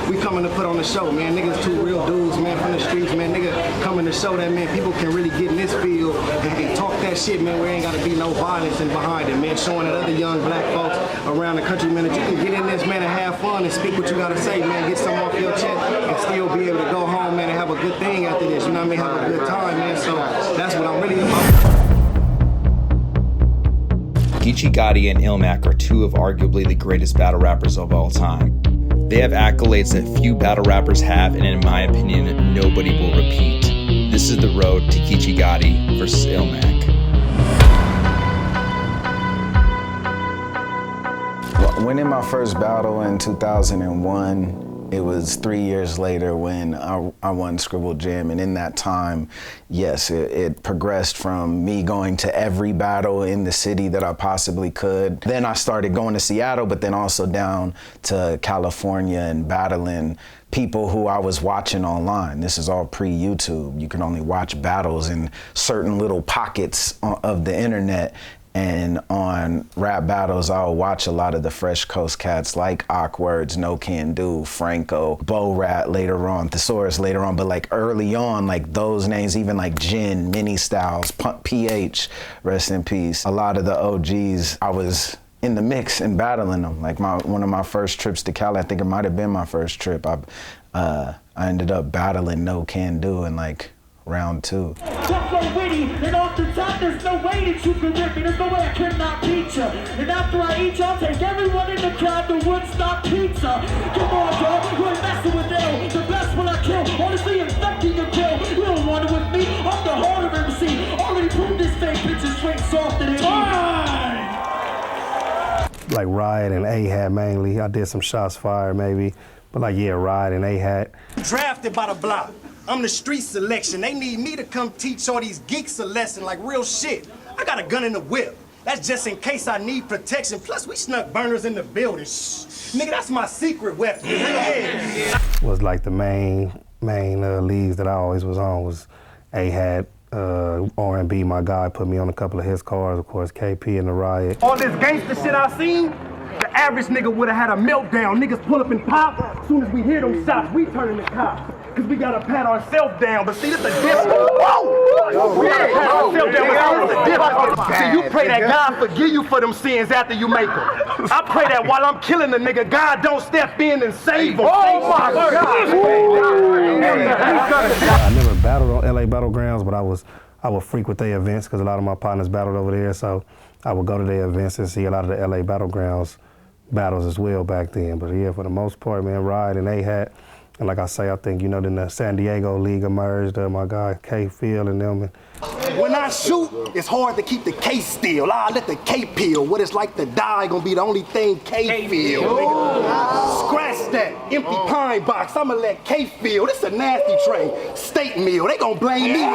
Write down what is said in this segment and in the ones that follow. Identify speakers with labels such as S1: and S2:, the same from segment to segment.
S1: We coming to put on the show, man. Niggas two real dudes, man, from the streets, man. Nigga coming to show that, man, people can really get in this field and talk that shit, man, where ain't gotta be no violence in behind it, man. Showing that other young black folks around the country, man, that you can get in this, man, and have fun and speak what you gotta say, man. Get something off your chest and still be able to go home, man, and have a good thing after this. You know what I mean? Have a good time, man. So that's what I'm really about.
S2: GEECHI Gotti and ILLMAC are two of arguably the greatest battle rappers of all time. They have accolades that few battle rappers have, and in my opinion, nobody will repeat. This is the road to GEECHI Gotti versus ILLMAC.
S3: Winning my first battle in 2001, it was 3 years later when I won Scribble Jam, and in that time, yes, it progressed from me going to every battle in the city that I possibly could. Then I started going to Seattle, but then also down to California and battling people who I was watching online. This is all pre-YouTube. You can only watch battles in certain little pockets of the internet. And on rap battles, I'll watch a lot of the Fresh Coast cats like Awkwards, No Can Do, Franco, Bo Rat later on, Thesaurus later on, but like early on, like those names, even like Jin, Mini Styles, PH, rest in peace. A lot of the OGs, I was in the mix and battling them. Like one of my first trips to Cali, I think it might've been my first trip, I ended up battling No Can Do in like round 2.
S4: So witty, and off the top, there's no way that you can rip me. There's no way I cannot beat you. And after I eat you, I'll take everyone in the crowd to Woodstock Pizza. Come on, dog, you ain't messing with L. The best when I kill, honestly infecting your kill. You don't want it with me, I'm the harder MC. Already proved this fake bitch is straight softer than me.
S5: Like Riot and A-Hat mainly. I did some shots fired maybe. But like, yeah, Riot and A-Hat.
S1: Drafted by the block. I'm the street selection. They need me to come teach all these geeks a lesson like real shit. I got a gun in the whip. That's just in case I need protection. Plus, we snuck burners in the building. Shh. Nigga, that's my secret weapon. Yeah.
S5: Was like the main leagues that I always was on was A-Hat, R&B. My guy put me on a couple of his cars, of course, KP and the Riot.
S1: All this gangster shit I seen, the average nigga would have had a meltdown. Niggas pull up and pop. As soon as we hear them shots, we turn in the cops. Cause we gotta pat ourselves down, but see, this a difference. Whoa! We gotta pat ourselves down, but this a difference. See, you pray that God forgive you for them sins after you make them. I pray that while I'm killing the nigga, God don't step in and save him. Oh my God!
S5: I never battled on LA Battlegrounds, but I would frequent their events because a lot of my partners battled over there, so I would go to their events and see a lot of the LA Battlegrounds battles as well back then. But yeah, for the most part, man, Riot and A-Hat. And like I say, I think, you know, then the San Diego League emerged, my guy K Field and them.
S1: When I shoot, it's hard to keep the K still. I let the K peel. What it's like to die gonna be the only thing K feel. Scratch that empty pine box. I'ma let K feel. This a nasty train. State meal. They gonna blame me.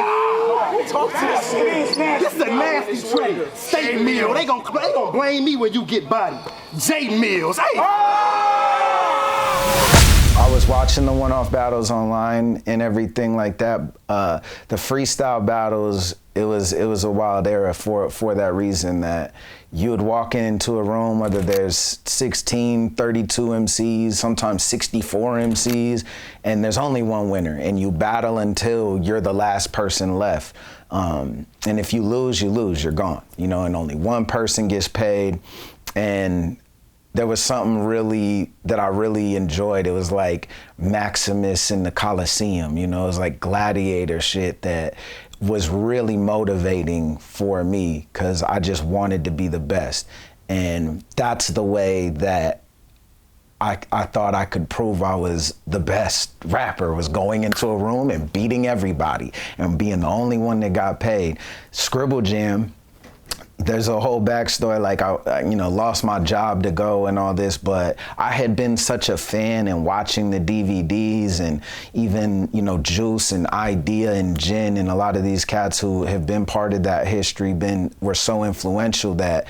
S1: Talk to this shit. This is a nasty train. State meal. They gonna blame me when you get bodied. J Mills. Hey.
S3: I was watching the one-off battles online and everything like that. The freestyle battles, it was a wild era for that reason, that you would walk into a room, whether there's 16, 32 MCs, sometimes 64 MCs, and there's only one winner, and you battle until you're the last person left. And if you lose, you're gone, you know, and only one person gets paid. And there was something that I really enjoyed. It was like Maximus in the Coliseum, you know, it was like gladiator shit that was really motivating for me because I just wanted to be the best. And that's the way that I thought I could prove I was the best rapper, was going into a room and beating everybody and being the only one that got paid. Scribble Jam, there's a whole backstory, like I you know, lost my job to go and all this, but I had been such a fan and watching the DVDs and even, you know, Juice and Idea and Jin and a lot of these cats who have been part of that history were so influential that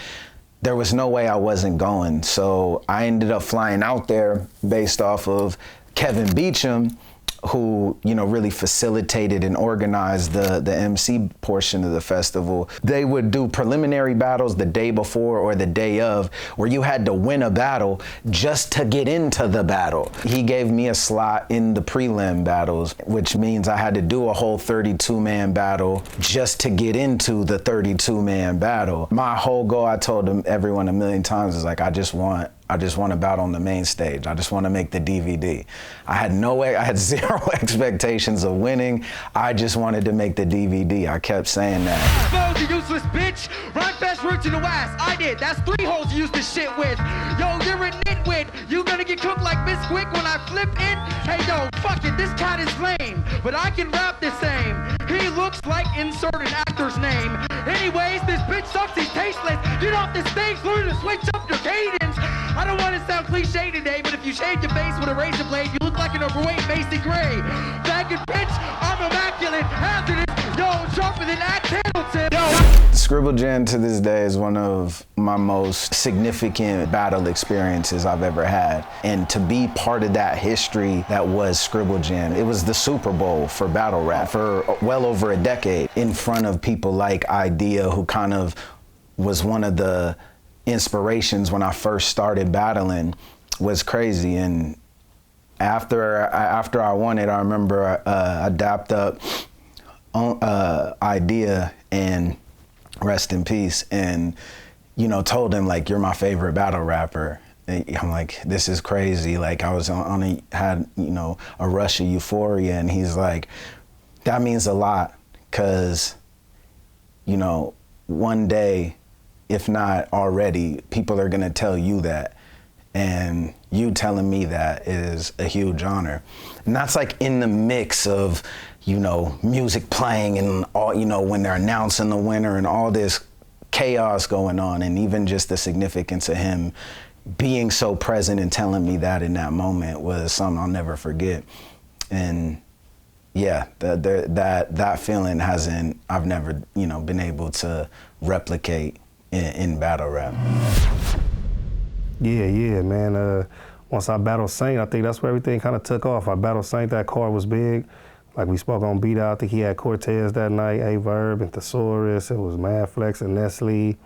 S3: there was no way I wasn't going. So I ended up flying out there based off of Kevin Beecham who, you know, really facilitated and organized the MC portion of the festival. They would do preliminary battles the day before or the day of, where you had to win a battle just to get into the battle. He gave me a slot in the prelim battles, which means I had to do a whole 32-man battle just to get into the 32-man battle. My whole goal, I told everyone a million times, is like, I just want to battle on the main stage. I just want to make the DVD. I had zero expectations of winning. I just wanted to make the DVD. I kept saying that.
S6: Expose you useless bitch. Rhyme fast, root to the west. I did. That's 3 holes you used to shit with. Yo, you're a nitwit. You gonna get cooked like Bisquick when I flip in? Hey, yo, fuck it. This cat is lame, but I can rap the same. He looks like insert an actor's name. Anyways, this bitch sucks. He's tasteless. Get off the stage, learn to switch up your cadence. I don't want to sound cliche today, but if you shave your face with a razor blade, you look like an overweight Macy Gray. Faggot bitch, I'm immaculate, hazardous, yo, sharper than Act Hamilton. Yo.
S3: Scribble Jam to this day is one of my most significant battle experiences I've ever had. And to be part of that history that was Scribble Jam, it was the Super Bowl for battle rap for well over a decade, in front of people like Idea, who kind of was one of the inspirations when I first started battling. Was crazy. And after I won it, I remember I dapped up Idea, and rest in peace, and, you know, told him, like, you're my favorite battle rapper. I'm like, this is crazy. Like, I was had, you know, a rush of euphoria, and he's like, that means a lot, because, you know, one day, if not already, people are gonna tell you that. And you telling me that is a huge honor. And that's like in the mix of, you know, music playing and all, you know, when they're announcing the winner and all this chaos going on, and even just the significance of him being so present and telling me that in that moment was something I'll never forget. And yeah, that feeling I've never, you know, been able to replicate in battle rap.
S5: Yeah, man. Once I battled Saint, I think that's where everything kind of took off. I battled Saint, that card was big. Like we spoke on Beat Out, I think he had Cortez that night, A-Verb and Thesaurus. It was Mad Flex and Nestle.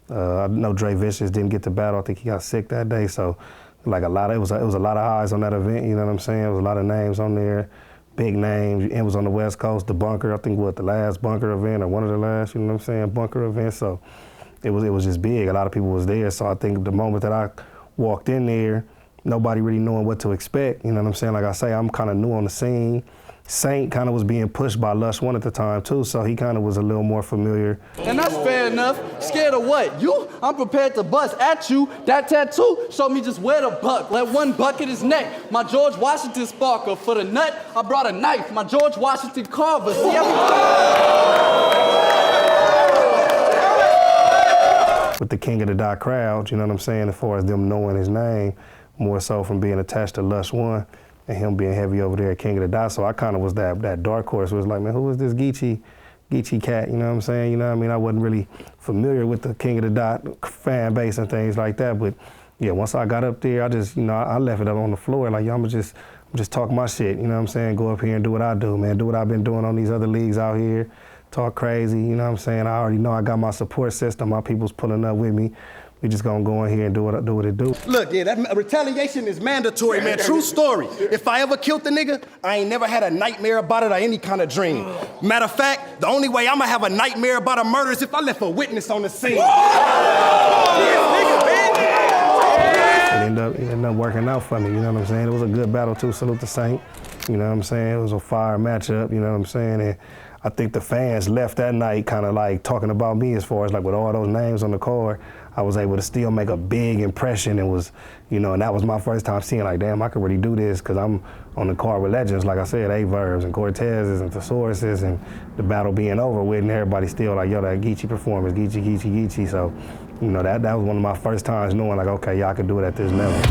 S5: I know Dre Vicious didn't get to battle. I think he got sick that day. So like it was a lot of eyes on that event, you know what I'm saying? It was a lot of names on there, big names. It was on the West Coast, the Bunker, I think the last Bunker event or one of the last, you know what I'm saying, Bunker events. So it was just big. A lot of people was there. So I think the moment that I walked in there, nobody really knowing what to expect, you know what I'm saying? Like I say, I'm kind of new on the scene. Saint kind of was being pushed by Lush One at the time too, so he kind of was a little more familiar.
S7: And that's fair enough. Scared of what? You? I'm prepared to bust at you. That tattoo showed me just where to buck. Let one buck at his neck. My George Washington sparkler. For the nut, I brought a knife. My George Washington carver. See
S5: with the King of the Dot crowd, you know what I'm saying, as far as them knowing his name, more so from being attached to Lush One and him being heavy over there at King of the Dot. So I kind of was that dark horse. It was like, man, who is this GEECHI cat, you know what I'm saying? You know what I mean? I wasn't really familiar with the King of the Dot fan base and things like that, but yeah, once I got up there, I just, you know, I left it up on the floor, like, yo, I'm just talk my shit, you know what I'm saying? Go up here and do what I do, man. Do what I've been doing on these other leagues out here. Talk crazy, you know what I'm saying? I already know I got my support system. My people's pulling up with me. We just gonna go in here and do what it do.
S1: Look, yeah, that retaliation is mandatory, man. True story. If I ever killed the nigga, I ain't never had a nightmare about it or any kind of dream. Matter of fact, the only way I'ma have a nightmare about a murder is if I left a witness on the scene.
S5: It ended up working out for me, you know what I'm saying? It was a good battle too, salute to Saint. You know what I'm saying? It was a fire matchup, you know what I'm saying? And I think the fans left that night kind of like talking about me as far as like with all those names on the card. I was able to still make a big impression and was, you know, and that was my first time seeing like, damn, I could really do this because I'm on the card with legends, like I said, A-Verbs and Cortezes and Thesauruses, and the battle being over with and everybody still like, yo, that GEECHI performance, GEECHI. So, you know, that was one of my first times knowing like, okay, y'all can do it at this level.